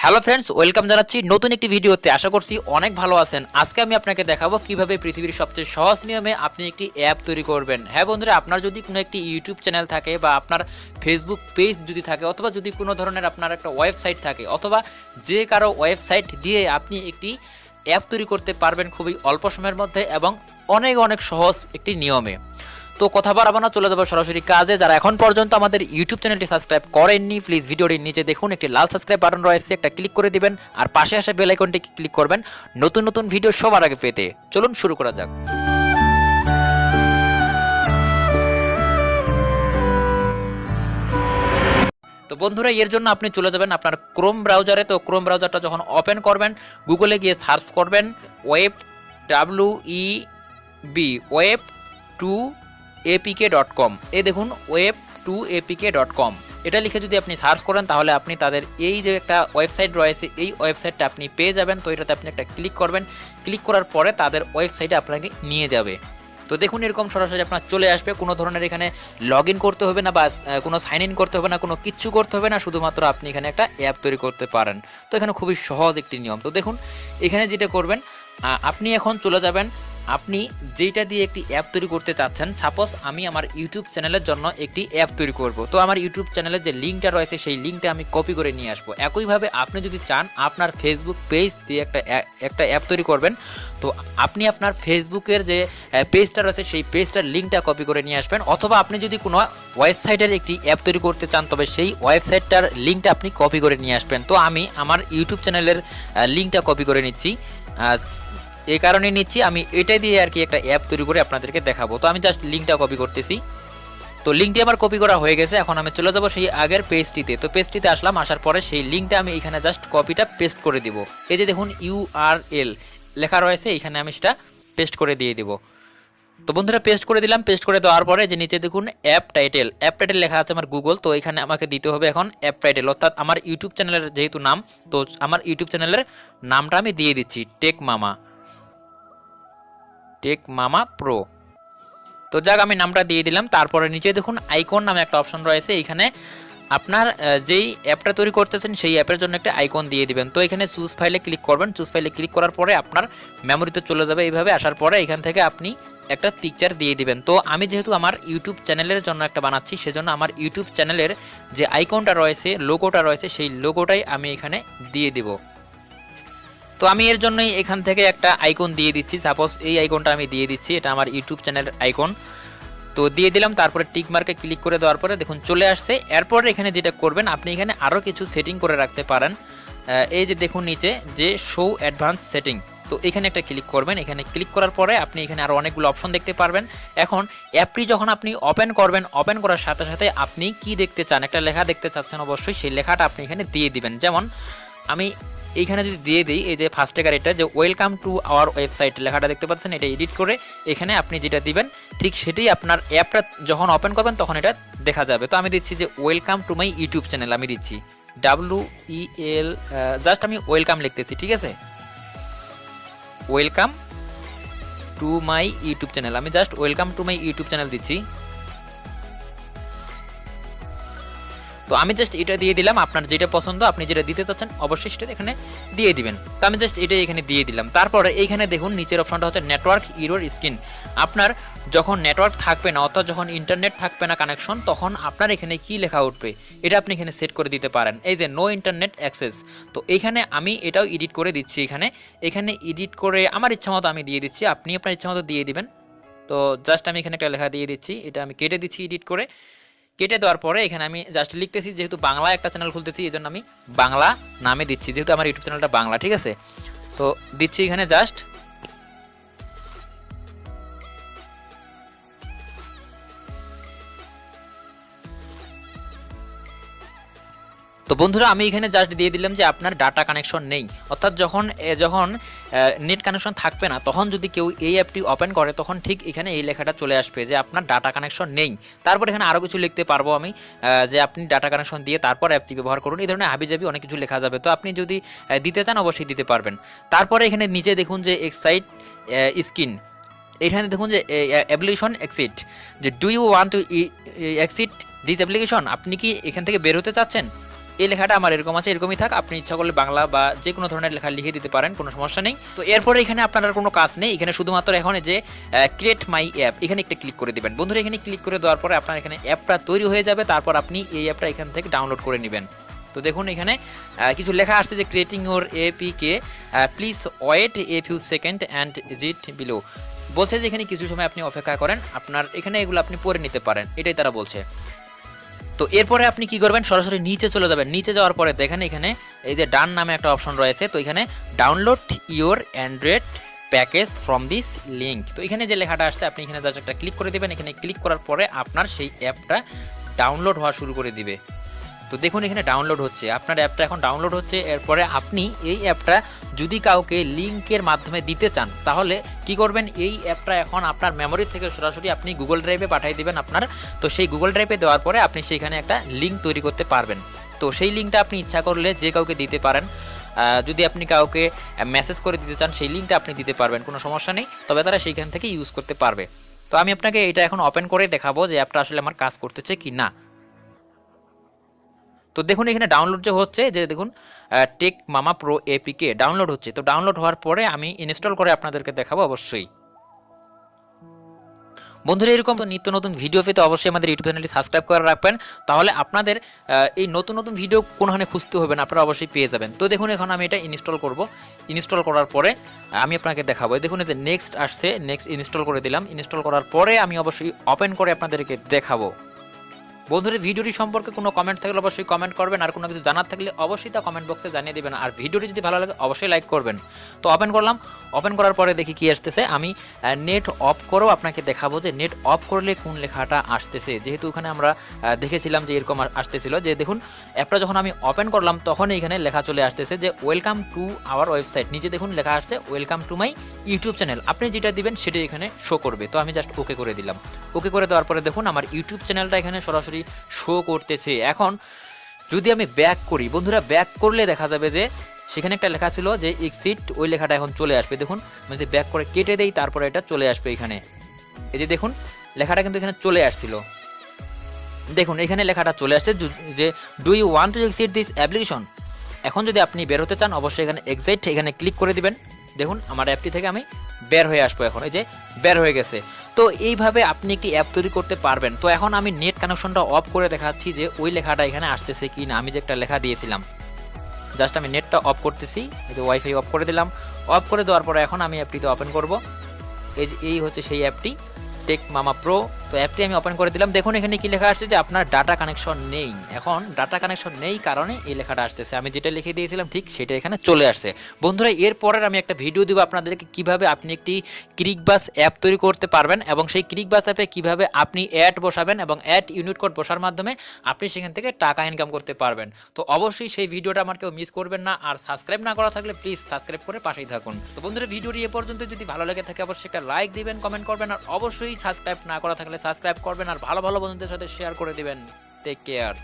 Hello friends, welcome জানাচ্ছি নতুন একটি ভিডিওতে। আশা করছি অনেক ভালো আছেন। আজকে আমি আপনাকে দেখাবো কিভাবে পৃথিবীর সবচেয়ে সহজ নিয়মে আপনি একটি অ্যাপ তৈরি করবেন। হ্যাঁ বন্ধুরা, আপনার যদি কোনো একটি ইউটিউব চ্যানেল থাকে বা আপনার ফেসবুক পেজ যদি থাকে অথবা যদি কোনো ধরনের আপনার একটা ওয়েবসাইট থাকে অথবা যে কারো ওয়েবসাইট দিয়ে আপনি একটি অ্যাপ তৈরি করতে পারবেন খুবই অল্প সময়ের মধ্যে এবং অনেক অনেক সহজ একটি নিয়মে। তো কথা বাড়াবো না, চলে যাবো সরাসরি কাজে। যারা এখন পর্যন্ত আমাদের ইউটিউব চ্যানেলটি সাবস্ক্রাইব করেননি, প্লিজ ভিডিওটির নিচে দেখুন একটি লাল সাবস্ক্রাইব বাটন রয়েছে, একটা ক্লিক করে দিবেন আর পাশে আসা বেল আইকনটি ক্লিক করবেন নতুন নতুন ভিডিও সবার আগে পেতে। চলুন শুরু করা যাক। তো বন্ধুরা, এর জন্য আপনি চলে যাবেন আপনার ক্রোম ব্রাউজারে। তো ক্রোম ব্রাউজারটা যখন ওপেন করবেন, গুগলে গিয়ে সার্চ করবেন ওয়েব ওয়েব 2apk.com। এই দেখুন ওয়েব 2apk.com, এটা লিখে যদি আপনি সার্চ করেন তাহলে আপনি তাদের এই যে একটা ওয়েবসাইট রয়েছে এই ওয়েবসাইটটা আপনি পেয়ে যাবেন। তো এটাতে আপনি একটা ক্লিক করবেন, ক্লিক করার পরে তাদের ওয়েবসাইটে আপনাকে নিয়ে যাবে। তো দেখুন এরকম সরাসরি আপনার চলে আসবে। কোনো ধরনের এখানে লগ ইন করতে হবে না বা কোনো সাইন ইন করতে হবে না, কোনো কিচ্ছু করতে হবে না, শুধুমাত্র আপনি এখানে একটা অ্যাপ তৈরি করতে পারেন। তো এখানে খুবই সহজ একটি নিয়ম। তো দেখুন এখানে যেটা করবেন, আপনি এখন চলে যাবেন আপনি যেটা দিয়ে একটি অ্যাপ তৈরি করতে চাচ্ছেন। সাপোজ আমি আমার ইউটিউব চ্যানেলের জন্য একটি অ্যাপ তৈরি করব। তো আমার ইউটিউব চ্যানেলের যে লিঙ্কটা রয়েছে সেই লিঙ্কটা আমি কপি করে নিয়ে আসবো। একইভাবে আপনি যদি চান আপনার ফেসবুক পেজ দিয়ে একটা অ্যাপ তৈরি করবেন, তো আপনি আপনার ফেসবুকের যে পেজটা রয়েছে সেই পেজটার লিঙ্কটা কপি করে নিয়ে আসবেন। অথবা আপনি যদি কোনো ওয়েবসাইটের একটি অ্যাপ তৈরি করতে চান তবে সেই ওয়েবসাইটটার লিঙ্কটা আপনি কপি করে নিয়ে আসবেন। তো আমি আমার ইউটিউব চ্যানেলের লিঙ্কটা কপি করে নিচ্ছি। এই কারণে নিচ্ছি, আমি এটা দিয়ে আর কি একটা অ্যাপ তৈরি করে আপনাদেরকে দেখাবো। তো আমি জাস্ট লিঙ্কটা কপি করতেছি। তো লিঙ্কটি আমার কপি করা হয়ে গেছে। এখন আমি চলে যাব সেই আগের পেজটিতে। তো পেজটিতে আসলাম, আসার পরে সেই লিঙ্কটা আমি এখানে জাস্ট কপিটা পেস্ট করে দিব। এই যে দেখুন URL লেখা রয়েছে, এখানে আমি সেটা পেস্ট করে দিয়ে দিব। তো বন্ধুরা পেস্ট করে দিলাম। পেস্ট করে দেওয়ার পরে যে নিচে দেখুন অ্যাপ টাইটেল লেখা আছে আমার গুগল। তো এখানে আমাকে দিতে হবে এখন অ্যাপ টাইটেল, অর্থাৎ আমার ইউটিউব চ্যানেলের যেহেতু নাম, তো আমার ইউটিউব চ্যানেলের নামটা আমি দিয়ে দিচ্ছি টেক মামা প্রো। তো যাক আমি নামটা দিয়ে দিলাম। তারপরে নিচে দেখুন আইকন নামে একটা অপশন রয়েছে, এখানে আপনার যেই অ্যাপটা তৈরি করতেছেন সেই অ্যাপের জন্য একটা আইকন দিয়ে দিবেন। তো এখানে চুজ ফাইলে ক্লিক করবেন। চুজ ফাইলে ক্লিক করার পরে আপনার মেমোরিতে চলে যাবে। এইভাবে আসার পরে এখান থেকে আপনি একটা পিকচার দিয়ে দিবেন। তো আমি যেহেতু আমার ইউটিউব চ্যানেলের জন্য একটা বানাচ্ছি, সেজন্য আমার ইউটিউব চ্যানেলের যে আইকনটা রয়েছে, লোগোটা রয়েছে, সেই লোগোটাই আমি এখানে দিয়ে দিব। তো আমি এর জন্যই এখান থেকে একটা আইকন দিয়ে দিচ্ছি। সাপোজ এই আইকনটা আমি দিয়ে দিচ্ছি, এটা আমার ইউটিউব চ্যানেলের আইকন। তো দিয়ে দিলাম, তারপরে টিক মার্কে ক্লিক করে দেওয়ার পরে দেখুন চলে আসছে। এরপর এখানে যেটা করবেন, আপনি এখানে আরও কিছু সেটিং করে রাখতে পারেন। এই যে দেখুন নিচে যে শো অ্যাডভান্স সেটিং, তো এখানে একটা ক্লিক করবেন। এখানে ক্লিক করার পরে আপনি এখানে আরও অনেকগুলো অপশন দেখতে পারবেন। এখন অ্যাপটি যখন আপনি ওপেন করবেন, ওপেন করার সাথে সাথে আপনি কি দেখতে চান, একটা লেখা দেখতে চাচ্ছেন অবশ্যই, সেই লেখাটা আপনি এখানে দিয়ে দিবেন। যেমন আমি এইখানে যদি দিয়ে দিই, এই যে ফার্স্ট এটা যে ওয়েলকাম টু আওয়ার ওয়েবসাইট লেখাটা দেখতে পাচ্ছেন, এটা এডিট করে এখানে আপনি যেটা দিবেন ঠিক সেটাই আপনার অ্যাপটা যখন ওপেন করবেন তখন এটা দেখা যাবে। তো আমি দিচ্ছি যে welcome to my YouTube channel, আমি দিচ্ছি WEL, জাস্ট আমি ওয়েলকাম লিখতেছি, ঠিক আছে, welcome to my YouTube channel, আমি just welcome to my YouTube channel দিচ্ছি। তো আমি জাস্ট এটা দিয়ে দিলাম। আপনার যেটা পছন্দ, আপনি যেটা দিতে চাচ্ছেন অবশ্যই সেটা এখানে দিয়ে দিবেন। তো আমি জাস্ট এটা এখানে দিয়ে দিলাম। তারপরে এইখানে দেখুন নিচের অপশনটা হচ্ছে নেটওয়ার্ক ইরর স্ক্রিন। আপনার যখন নেটওয়ার্ক থাকবে না, অর্থাৎ যখন ইন্টারনেট থাকবে না কানেকশন, তখন আপনার এখানে কি লেখা উঠবে এটা আপনি এখানে সেট করে দিতে পারেন। এই যে নো ইন্টারনেট অ্যাক্সেস, তো এখানে আমি এটাও এডিট করে দিচ্ছি। এখানে এডিট করে আমার ইচ্ছা মতো আমি দিয়ে দিচ্ছি, আপনি আপনার ইচ্ছা মতো দিয়ে দিবেন। তো জাস্ট আমি এখানে একটা লেখা দিয়ে দিচ্ছি, এটা আমি কেটে দিচ্ছি এডিট করে। কেটে দেওয়ার পরে এখানে আমি জাস্ট লিখতেছি, যেহেতু বাংলা একটা চ্যানেল খুলতেছি এই জন্য আমি বাংলা নামে দিচ্ছি, যেহেতু আমার ইউটিউব চ্যানেলটা বাংলা, ঠিক আছে। তো দিচ্ছি এখানে জাস্ট। তো বন্ধুরা আমি এখানে জাস্ট দিয়ে দিলাম যে আপনার ডাটা কানেকশন নেই, অর্থাৎ যখন নেট কানেকশন থাকবে না তখন যদি কেউ এই অ্যাপটি ওপেন করে তখন ঠিক এখানে এই লেখাটা চলে আসবে যে আপনার ডাটা কানেকশন নেই। তারপর এখানে আরও কিছু লিখতে পারবো আমি, যে আপনি ডাটা কানেকশন দিয়ে তারপর অ্যাপটি ব্যবহার করুন, এই ধরনের হাবিজাবি অনেক কিছু লেখা যাবে। তো আপনি যদি দিতে চান অবশ্যই দিতে পারবেন। তারপরে এখানে নিচে দেখুন যে এক্সাইট স্ক্রিন, এখানে দেখুন যে অ্যাপ্লিকেশন এক্সিট, যে do you want to exit this application, আপনি কি এখান থেকে বের হতে চাচ্ছেন। এই লেখাটা আমার এরকম আছে, এরকমই থাক, আপনি ইচ্ছা করলে বাংলা বা যে কোনো ধরনের লেখা লিখে দিতে পারেন, কোনো সমস্যা নেই। তো এরপরে এখানে আপনার আর কোনো কাজ নেই, এখানে শুধুমাত্র এখন যে ক্রিয়েট মাই অ্যাপ এখানে একটা ক্লিক করে দিবেন। বন্ধুরা এখানে ক্লিক করে দেওয়ার পরে আপনার এখানে অ্যাপটা তৈরি হয়ে যাবে, তারপর আপনি এই অ্যাপটা এখান থেকে ডাউনলোড করে নেবেন। তো দেখুন এখানে কিছু লেখা আসছে যে creating your APK, please wait a few seconds and sit below. বলছে যে এখানে কিছু সময় আপনি অপেক্ষা করেন, আপনার এখানে এগুলো আপনি পড়ে নিতে পারেন, এটাই তারা বলছে। তো এরপরে আপনি কি করবেন, সরাসরি নিচে চলে যাবেন। নিচে যাওয়ার পরে দেখেন এখানে এই যে ডান নামে একটা অপশন রয়েছে, তো এখানে download your Android package from this link. তো এখানে যে লেখাটা আসছে আপনি এখানে জাস্ট একটা ক্লিক করে দিবেন। এখানে ক্লিক করার পরে আপনার সেই অ্যাপটা ডাউনলোড হওয়া শুরু করে দিবে। তো দেখুন এখানে ডাউনলোড হচ্ছে, আপনার অ্যাপটা এখন ডাউনলোড হচ্ছে। এরপরে আপনি এই অ্যাপটা যদি কাউকে লিঙ্কের মাধ্যমে দিতে চান তাহলে কি করবেন, এই অ্যাপটা এখন আপনার মেমোরি থেকে সরাসরি আপনি গুগল ড্রাইভে পাঠিয়ে দিবেন আপনার। তো সেই গুগল ড্রাইভে দেওয়ার পরে আপনি সেইখানে একটা লিঙ্ক তৈরি করতে পারবেন। তো সেই লিঙ্কটা আপনি ইচ্ছা করলে যে কাউকে দিতে পারেন, যদি আপনি কাউকে মেসেজ করে দিতে চান সেই লিঙ্কটা আপনি দিতে পারবেন, কোনো সমস্যা নেই, তবে তারা সেইখান থেকে ইউজ করতে পারবে। তো আমি আপনাকে এটা এখন ওপেন করে দেখাবো যে অ্যাপটা আসলে আমার কাজ করতেছে কি না। তো দেখুন এখানে ডাউনলোড যে হচ্ছে, যে দেখুন টেক মামা প্রো এপিকে ডাউনলোড হচ্ছে। তো ডাউনলোড হওয়ার পরে আমি ইনস্টল করে আপনাদেরকে দেখাবো অবশ্যই। বন্ধুরা এরকম তো নিত্য নতুন ভিডিও পেতে অবশ্যই আমাদের ইউটিউব চ্যানেলটি সাবস্ক্রাইব করে রাখবেন, তাহলে আপনাদের এই নতুন নতুন ভিডিও কোনোখানে খুঁজতে হবে না, আপনারা অবশ্যই পেয়ে যাবেন। তো দেখুন এখন আমি এটা ইনস্টল করব। ইনস্টল করার পরে আমি আপনাকে দেখাবো। দেখুন এই যে নেক্সট আসছে, নেক্সট ইনস্টল করে দিলাম। ইনস্টল করার পরে আমি অবশ্যই ওপেন করে আপনাদেরকে দেখাবো। বন্ধুরা ভিডিওটি সম্পর্কে কোনো কমেন্ট থাকলে অবশ্যই কমেন্ট করবেন, আর কোনো কিছু জানার থাকলে অবশ্যই তা কমেন্ট বক্সে জানিয়ে দেবেন, আর ভিডিওটি যদি ভালো লাগে অবশ্যই লাইক করবেন। তো ওপেন করলাম, ওপেন করার পরে দেখি কি আসতেছে। আমি নেট অফ করেও আপনাকে দেখাবো যে নেট অফ করলে কোন লেখাটা আসতেছে, যেহেতু ওখানে আমরা দেখেছিলাম যে এরকম আসতেছিল। যে দেখুন অ্যাপটা যখন আমি ওপেন করলাম তখন এখানে লেখা চলে আসতেছে যে ওয়েলকাম টু আওয়ার ওয়েবসাইট। নিচে দেখুন লেখা আসছে welcome to my YouTube channel. আপনি যেটা দিবেন সেটাই এখানে শো করবে। তো আমি জাস্ট ওকে করে দিলাম। ওকে করে দেওয়ার পরে দেখুন আমার ইউটিউব চ্যানেলটা এখানে সরাসরি শো করতেছে। এখন যদি আমি ব্যাক করি, বন্ধুরা ব্যাক করলে দেখা যাবে যে সেখানে একটা লেখা ছিল যে এক্সিট, ওই লেখাটা এখন চলে আসবে। দেখুন আমি যদি ব্যাক করে কেটে দেই তারপরে এটা চলে আসবে এখানে। এই যে দেখুন লেখাটা কিন্তু এখানে চলে আসছিল, দেখুন এখানে লেখাটা চলে আসছে যে do you want to exit this application. এখন যদি আপনি বের হতে চান অবশ্যই এখানে এক্সিট, এখানে ক্লিক করে দিবেন। দেখুন আমার অ্যাপটি থেকে আমি বের হয়ে আসবো। এখন এই যে বের হয়ে গেছে। তো এইভাবে আপনি একটি অ্যাপ তৈরি করতে পারবেন। তো এখন আমি নেট কানেকশনটা অফ করে দেখাচ্ছি যে ওই লেখাটা এখানে আসতেছে কি না। আমি যে একটা লেখা দিয়েছিলাম, জাস্ট আমি নেটটা অফ করতেছি, এই যে ওয়াইফাই অফ করে দিলাম। অফ করে দেওয়ার পরে এখন আমি অ্যাপটিতে ওপেন করব। এই হচ্ছে সেই অ্যাপটি টেক মামা প্রো। তো অ্যাপটি আমি ওপেন করে দিলাম। দেখুন এখানে কি লেখা আসছে যে আপনার ডাটা কানেকশন নেই। এখন ডাটা কানেকশন নেই কারণে এই লেখাটা আসতেছে, আমি যেটা লিখে দিয়েছিলাম ঠিক সেটা এখানে চলে আসছে। বন্ধুরা এরপরের আমি একটা ভিডিও দিব আপনাদেরকে কিভাবে আপনি একটি ক্লিকবাস অ্যাপ তৈরি করতে পারবেন এবং সেই ক্লিকবাস অ্যাপে কিভাবে আপনি অ্যাড বসাবেন এবং অ্যাড ইউনিট কোড বসার মাধ্যমে আপনি সেখান থেকে টাকা ইনকাম করতে পারবেন। তো অবশ্যই সেই ভিডিওটা আমার কেউ মিস করবেন না, আর সাবস্ক্রাইব না করা থাকলে প্লিজ সাবস্ক্রাইব করে পাশেই থাকুন। তো বন্ধুরা ভিডিওটি এ পর্যন্ত যদি ভালো লেগে থাকে অবশ্যই একটা লাইক দিবেন, কমেন্ট করবেন, আর অবশ্যই সাবস্ক্রাইব না করা থাকলে সাবস্ক্রাইব করবেন, আর ভালো ভালো বন্ধুদের সাথে শেয়ার করে দিবেন। Take care.